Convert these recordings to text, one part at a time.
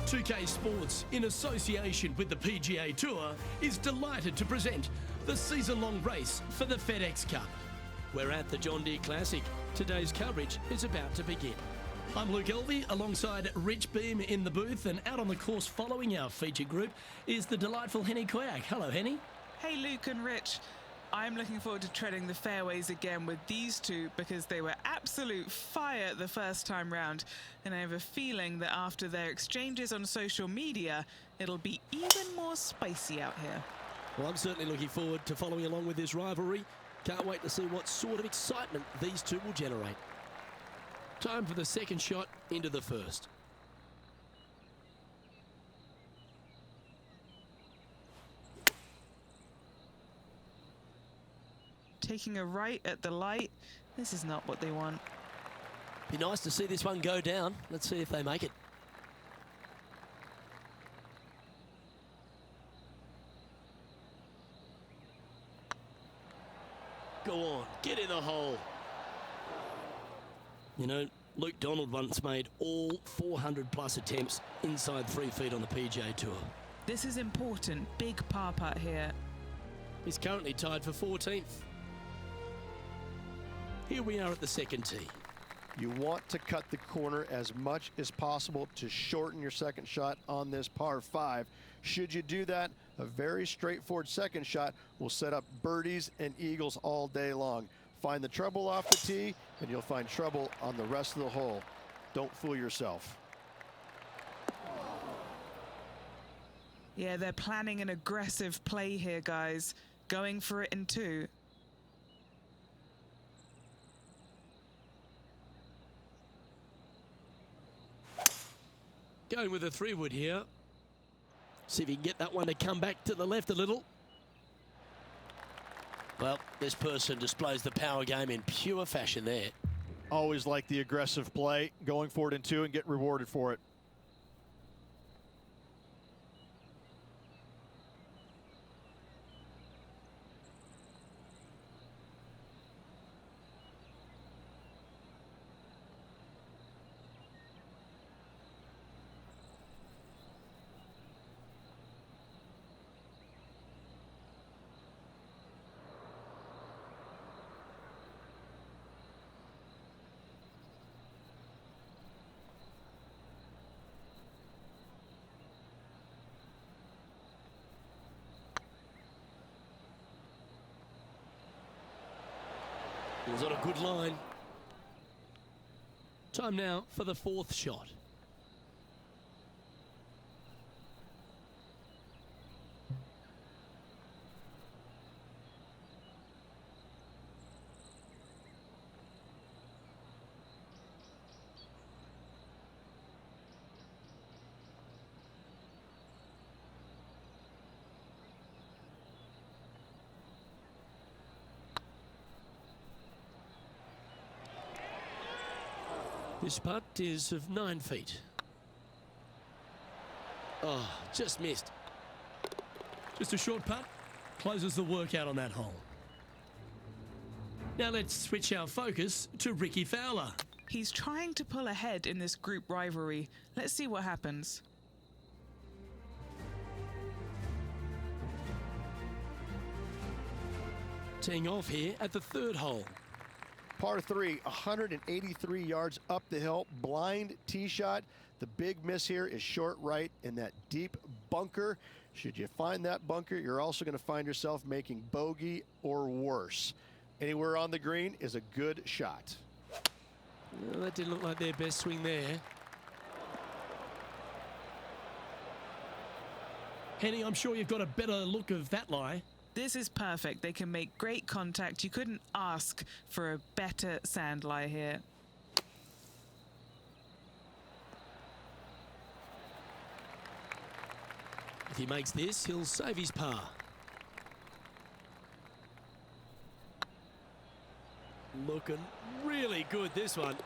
2K Sports, in association with the PGA Tour, is delighted to present the season-long race for the FedEx Cup. We're at the John Deere Classic. Today's coverage is about to begin. I'm Luke Elvey, alongside Rich Beam in the booth, and out on the course following our feature group is the delightful Henny Koyak. Hello, Henny. Hey, Luke and Rich. I'm looking forward to treading the fairways again with these two because they were absolute fire the first time round, and I have a feeling that after their exchanges on social media, it'll be even more spicy out here. Well, I'm certainly looking forward to following along with this rivalry. Can't wait to see what sort of excitement these two will generate. Time for the second shot into the first. Taking a right at the light. This is not what they want. Be nice to see this one go down. Let's see if they make it. Go on, get in the hole. You know, Luke Donald once made all 400 plus attempts inside 3 feet on the PGA Tour. This is important. Big par putt here. He's currently tied for 14th. Here we are at the second tee. You want to cut the corner as much as possible to shorten your second shot on this par 5. Should you do that, a very straightforward second shot will set up birdies and eagles all day long. Find the trouble off the tee, and you'll find trouble on the rest of the hole. Don't fool yourself. Yeah, they're planning an aggressive play here, guys. Going for it in 2. Going with a 3-wood here. See if he can get that one to come back to the left a little. Well, this person displays the power game in pure fashion there. Always like the aggressive play, going for it in 2 and get rewarded for it. It was on a good line. Time now for the 4th shot. This putt is of 9 feet. Oh, just missed. Just a short putt. Closes the workout on that hole. Now let's switch our focus to Ricky Fowler. He's trying to pull ahead in this group rivalry. Let's see what happens. Teeing off here at the 3rd hole. Par 3, 183 yards up the hill, blind tee shot. The big miss here is short right in that deep bunker. Should you find that bunker, you're also going to find yourself making bogey or worse. Anywhere on the green is a good shot. Well, that didn't look like their best swing there. Henny, I'm sure you've got a better look of that lie. This is perfect. They can make great contact. You couldn't ask for a better sand lie here. If he makes this, he'll save his par. Looking really good, this one.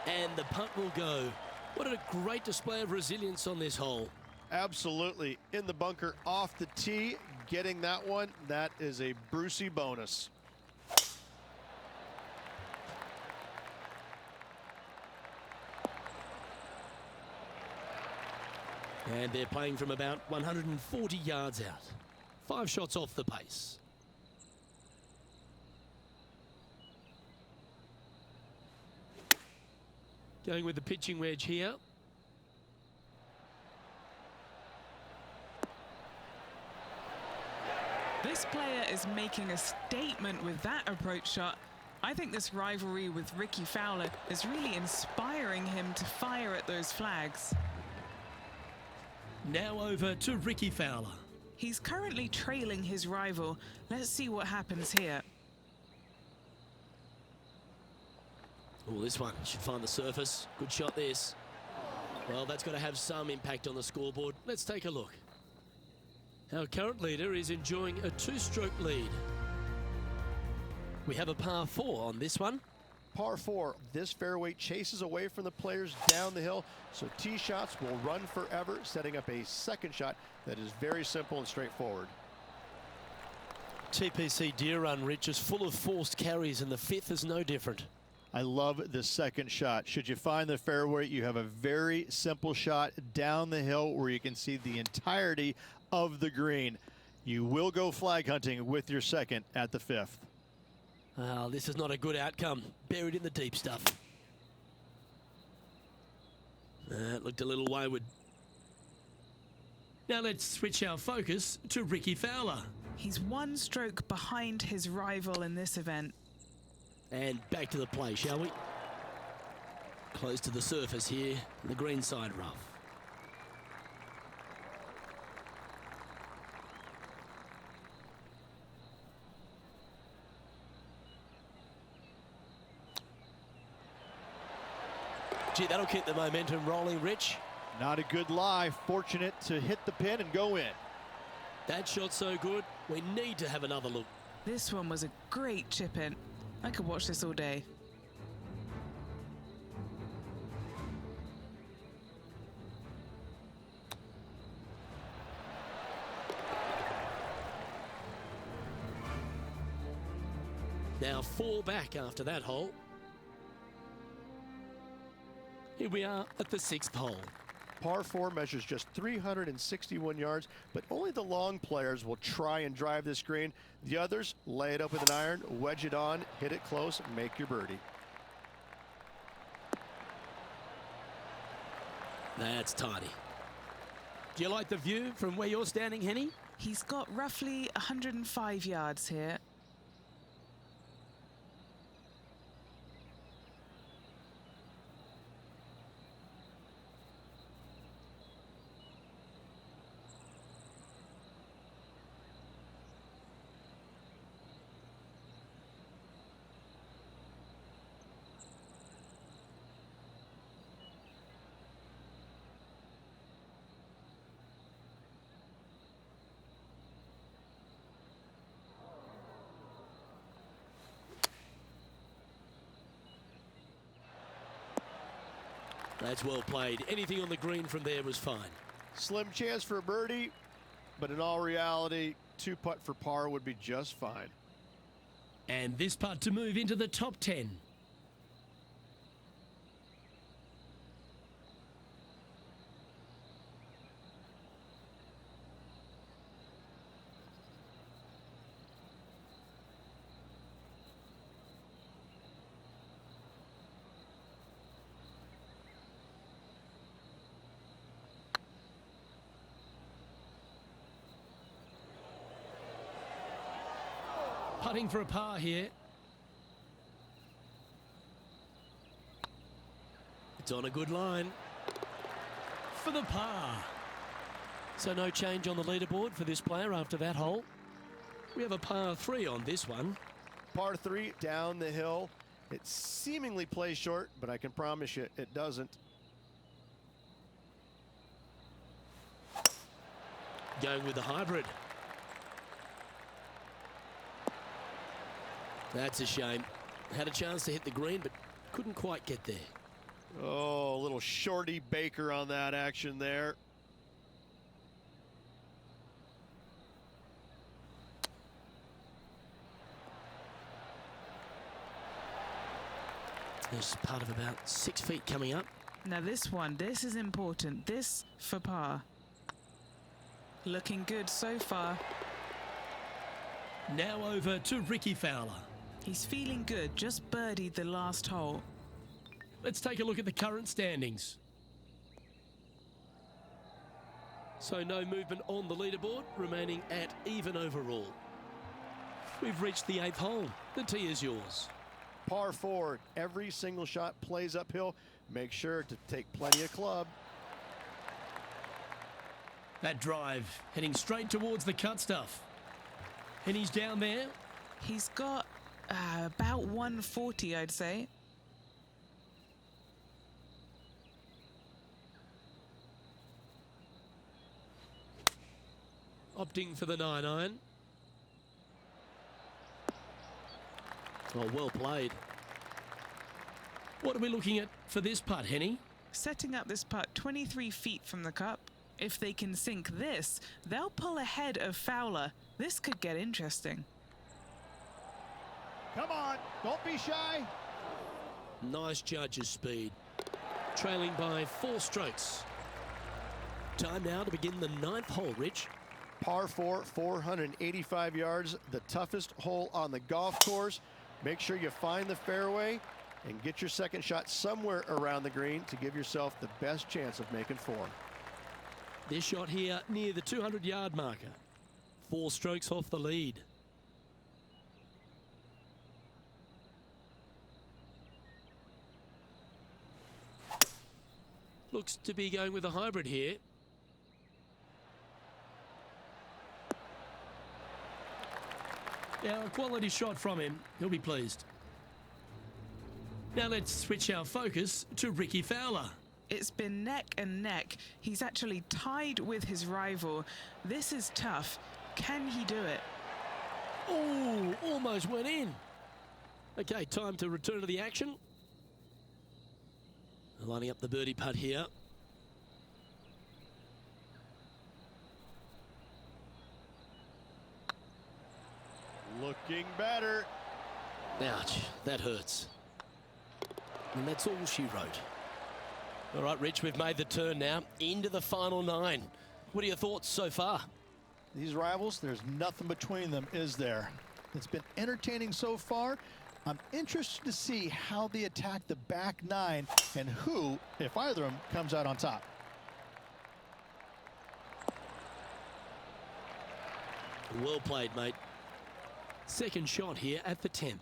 And the punt will go. What a great display of resilience on this hole. Absolutely. In the bunker off the tee, getting that one, that is a Brucey bonus. And they're playing from about 140 yards out. 5 shots off the pace. Going with the pitching wedge here. This player is making a statement with that approach shot. I think this rivalry with Ricky Fowler is really inspiring him to fire at those flags. Now over to Ricky Fowler. He's currently trailing his rival. Let's see what happens here. Oh, this one should find the surface. Good shot, this. Well, that's got to have some impact on the scoreboard. Let's take a look. Our current leader is enjoying a 2-stroke lead. We have a par 4 on this one. Par 4, this fairway chases away from the players down the hill, so tee shots will run forever, setting up a second shot that is very simple and straightforward. TPC Deere run, Rich, is full of forced carries, and the 5th is no different. I love the second shot. Should you find the fairway, you have a very simple shot down the hill where you can see the entirety of the green. You will go flag hunting with your second at the 5th. Well, this is not a good outcome. Buried in the deep stuff. It looked a little wayward. Now let's switch our focus to Ricky Fowler. He's 1 stroke behind his rival in this event. And back to the play, shall we? Close to the surface here, the green side rough. Gee, that'll keep the momentum rolling, Rich. Not a good lie. Fortunate to hit the pin and go in. That shot's so good, we need to have another look. This one was a great chip in. I could watch this all day. Now 4 back after that hole. Here we are at the 6th hole. Par 4 measures just 361 yards, but only the long players will try and drive this green. The others lay it up with an iron, wedge it on, hit it close, make your birdie. That's tidy. Do you like the view from where you're standing, Henny? He's got roughly 105 yards here. That's well played. Anything on the green from there was fine. Slim chance for a birdie, but in all reality, 2-putt for par would be just fine. And this putt to move into the top 10. Putting for a par here. It's on a good line. For the par. So no change on the leaderboard for this player after that hole. We have a par 3 on this one. Par 3 down the hill. It seemingly plays short, but I can promise you it doesn't. Going with the hybrid. That's a shame. Had a chance to hit the green, but couldn't quite get there. Oh, a little shorty Baker on that action there. There's part of about 6 feet coming up. Now this one, this is important. This for par. Looking good so far. Now over to Ricky Fowler. He's feeling good, just birdied the last hole. Let's take a look at the current standings. So no movement on the leaderboard, remaining at even overall. We've reached the 8th hole. The tee is yours. Par 4. Every single shot plays uphill. Make sure to take plenty of club. That drive, heading straight towards the cut stuff. And he's down there. He's got about 140, I'd say. Opting for the 9-iron. Oh, well played. What are we looking at for this putt, Henny? Setting up this putt 23 feet from the cup. If they can sink this, they'll pull ahead of Fowler. This could get interesting. Come on, don't be shy. Nice judge's speed. Trailing by 4 strokes. Time now to begin the 9th hole, Rich. Par 4, 485 yards, the toughest hole on the golf course. Make sure you find the fairway and get your second shot somewhere around the green to give yourself the best chance of making 4. This shot here near the 200-yard marker. 4 strokes off the lead. Looks to be going with a hybrid here. Now, a quality shot from him. He'll be pleased. Now let's switch our focus to Ricky Fowler. It's been neck and neck. He's actually tied with his rival. This is tough. Can he do it? Oh, almost went in. Okay, time to return to the action. Lining up the birdie putt here. Looking better. Ouch, that hurts. And that's all she wrote. All right, Rich, we've made the turn now into the final 9. What are your thoughts so far? These rivals, there's nothing between them, is there? It's been entertaining so far. I'm interested to see how they attack the back 9 and who, if either of them, comes out on top. Well played, mate. Second shot here at the 10th.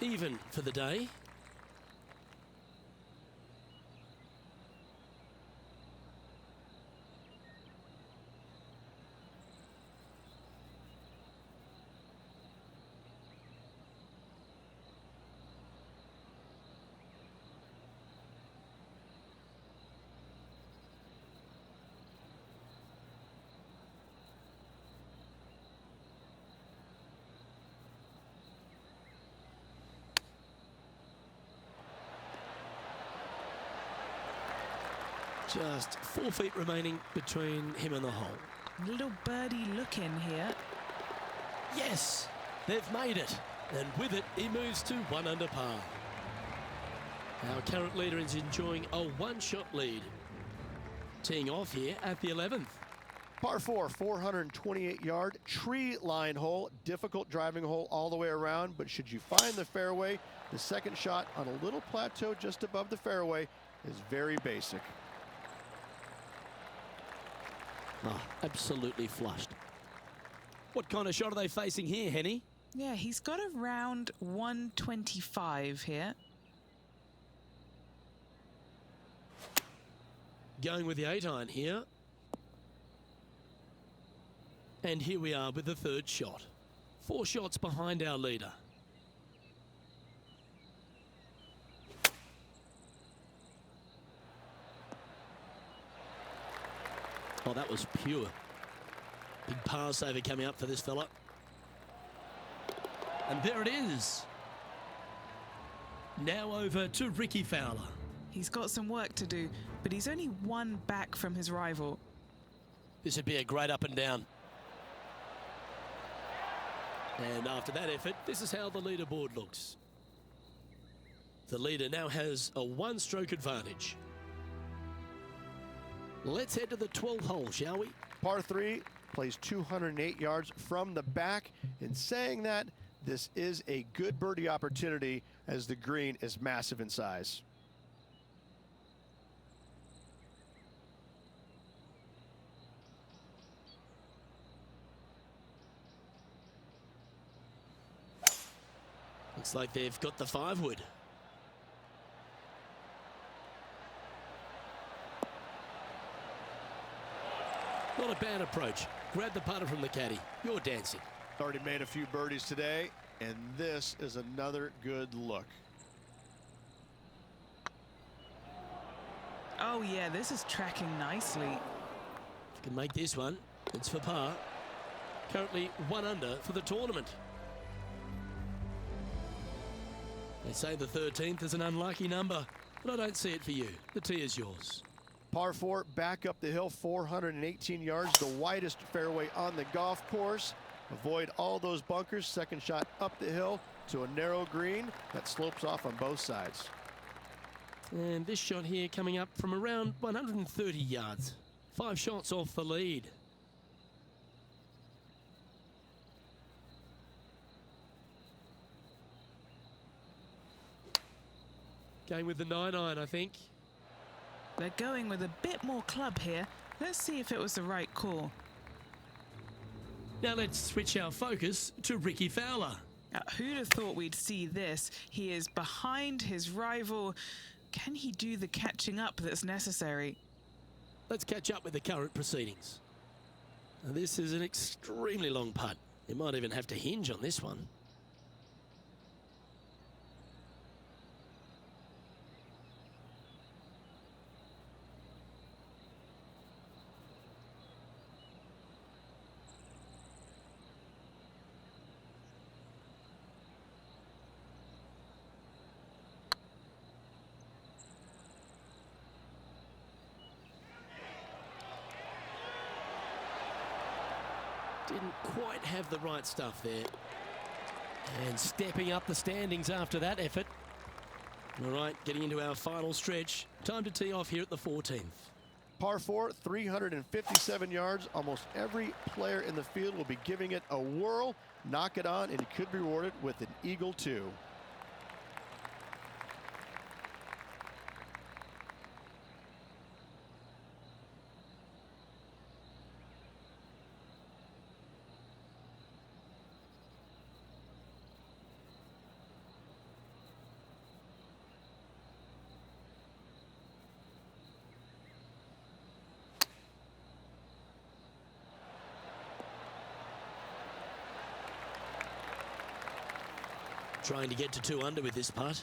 Even for the day. Just 4 feet remaining between him and the hole. Little birdie look in here. Yes, they've made it. And with it, he moves to 1 under par. Our current leader is enjoying a 1-shot lead. Teeing off here at the 11th. Par 4, 428-yard tree line hole. Difficult driving hole all the way around, but should you find the fairway, the second shot on a little plateau just above the fairway is very basic. Oh, absolutely flushed. What kind of shot are they facing here, Henny? Yeah, he's got around 125 here. Going with the 8-iron here. And here we are with the 3rd shot. 4 shots behind our leader. Oh, that was pure. Big par saver coming up for this fella. And there it is. Now over to Ricky Fowler. He's got some work to do, but he's only 1 back from his rival. This would be a great up and down. And after that effort, this is how the leaderboard looks. The leader now has a one-stroke advantage. Let's head to the 12th hole, shall we? Par 3 plays 208 yards from the back. In saying that, this is a good birdie opportunity as the green is massive in size. Looks like they've got the 5-wood. Not a bad approach. Grab the putter from the caddy. You're dancing. Already made a few birdies today, and this is another good look. Oh yeah, this is tracking nicely. If you can make this one, it's for par. Currently 1 under for the tournament. They say the 13th is an unlucky number, but I don't see it for you. The tee is yours. Par 4, back up the hill, 418 yards, the widest fairway on the golf course. Avoid all those bunkers. Second shot up the hill to a narrow green that slopes off on both sides. And this shot here coming up from around 130 yards. 5 shots off the lead. Going with the 9-iron, I think. They're going with a bit more club here. Let's see if it was the right call. Now let's switch our focus to Ricky Fowler. Who'd have thought we'd see this? He is behind his rival. Can he do the catching up that's necessary? Let's catch up with the current proceedings. Now, this is an extremely long putt. You might even have to hinge on this one. Didn't quite have the right stuff there. And stepping up the standings after that effort. All right, getting into our final stretch. Time to tee off here at the 14th. Par 4, 357 yards. Almost every player in the field will be giving it a whirl. Knock it on, and you could be rewarded with an eagle too. Trying to get to 2 under with this putt.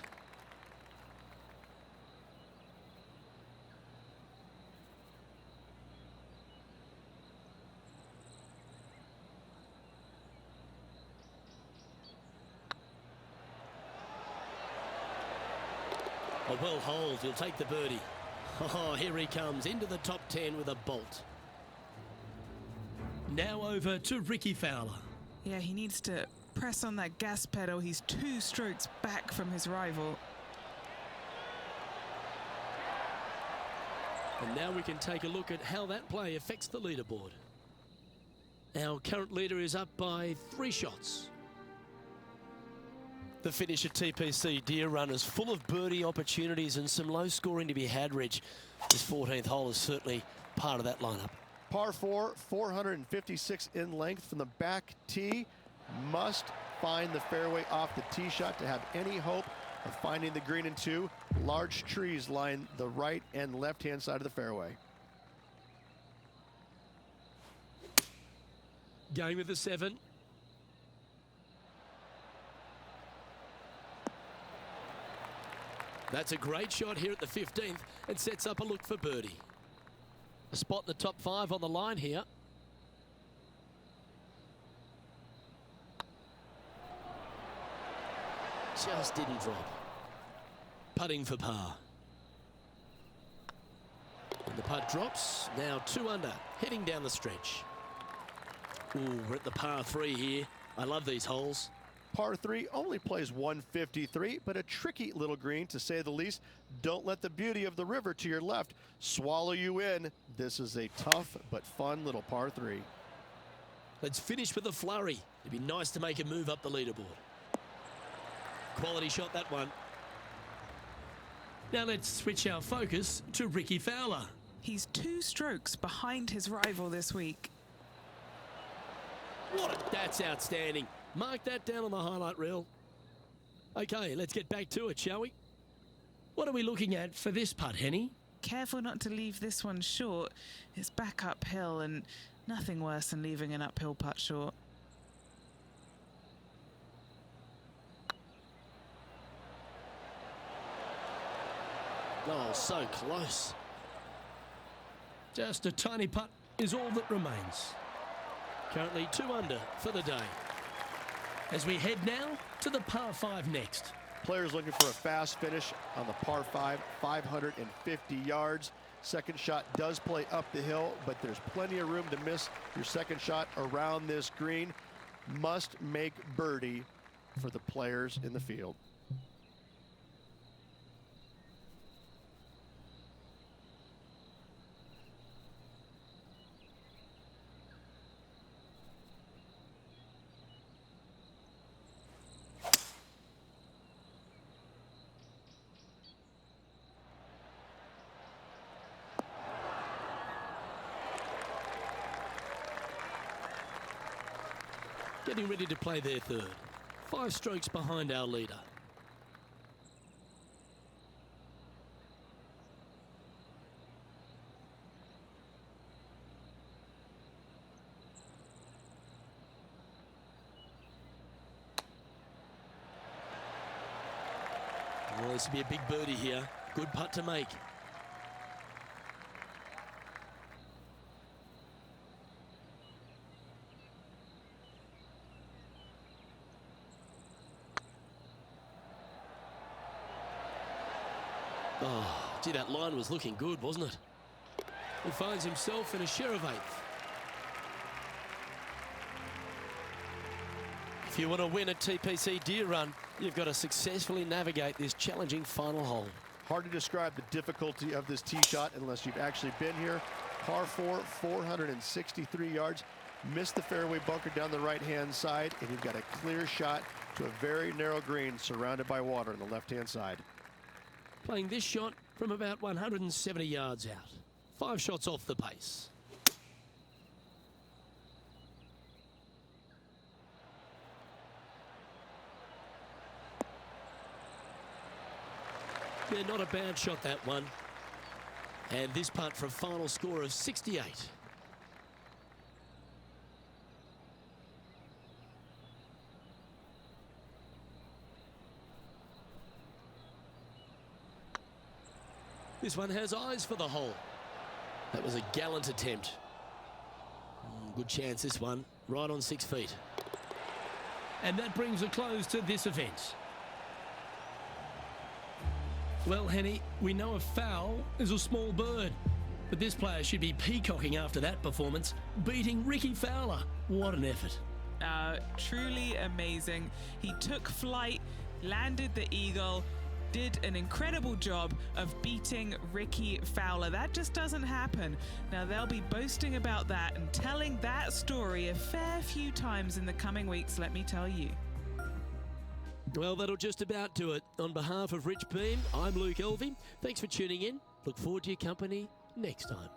A well holed, he'll take the birdie. Oh, here he comes into the top 10 with a bolt. Now over to Ricky Fowler. Yeah, he needs to press on that gas pedal. He's 2 strokes back from his rival. And now we can take a look at how that play affects the leaderboard. Our current leader is up by 3 shots. The finish at TPC Deere Run is full of birdie opportunities and some low scoring to be had, Reg. This 14th hole is certainly part of that lineup. Par 4, 456 in length from the back tee. Must find the fairway off the tee shot to have any hope of finding the green in 2. Large trees line the right and left-hand side of the fairway. Going with the 7. That's a great shot here at the 15th and sets up a look for birdie. A spot in the top 5 on the line here. Just didn't drop. Putting for par. And the putt drops. Now 2 under, heading down the stretch. Ooh, we're at the par 3 here. I love these holes. Par 3 only plays 153, but a tricky little green to say the least. Don't let the beauty of the river to your left swallow you in. This is a tough but fun little par 3. Let's finish with a flurry. It'd be nice to make a move up the leaderboard. Quality shot, that one. Now let's switch our focus to Ricky Fowler. He's 2 strokes behind his rival this week. That's outstanding. Mark that down on the highlight reel. Okay, let's get back to it, shall we? What are we looking at for this putt, Henny? Careful not to leave this one short. It's back uphill and nothing worse than leaving an uphill putt short. Oh, so close. Just a tiny putt is all that remains. Currently 2 under for the day. As we head now to the par 5 next. Players looking for a fast finish on the par 5, 550 yards. Second shot does play up the hill, but there's plenty of room to miss your second shot around this green. Must make birdie for the players in the field. Getting ready to play their third. 5 strokes behind our leader. Well, this will be a big birdie here. Good putt to make. Oh, gee, that line was looking good, wasn't it? He finds himself in a share of 8th. If you want to win a TPC Deere run, you've got to successfully navigate this challenging final hole. Hard to describe the difficulty of this tee shot unless you've actually been here. Par 4, 463 yards. Missed the fairway bunker down the right-hand side, and you've got a clear shot to a very narrow green surrounded by water on the left-hand side. Playing this shot from about 170 yards out. 5 shots off the pace. Yeah, not a bad shot, that one. And this putt for a final score of 68. This one has eyes for the hole. That was a gallant attempt. Good chance, this one. Right on 6 feet. And that brings a close to this event. Well, Henny, we know a foul is a small bird, but this player should be peacocking after that performance, beating Ricky Fowler. What an effort. Truly amazing. He took flight, landed the eagle, did an incredible job of beating Ricky Fowler. That just doesn't happen. Now, they'll be boasting about that and telling that story a fair few times in the coming weeks, let me tell you. Well, that'll just about do it. On behalf of Rich Beam, I'm Luke Elvey. Thanks for tuning in. Look forward to your company next time.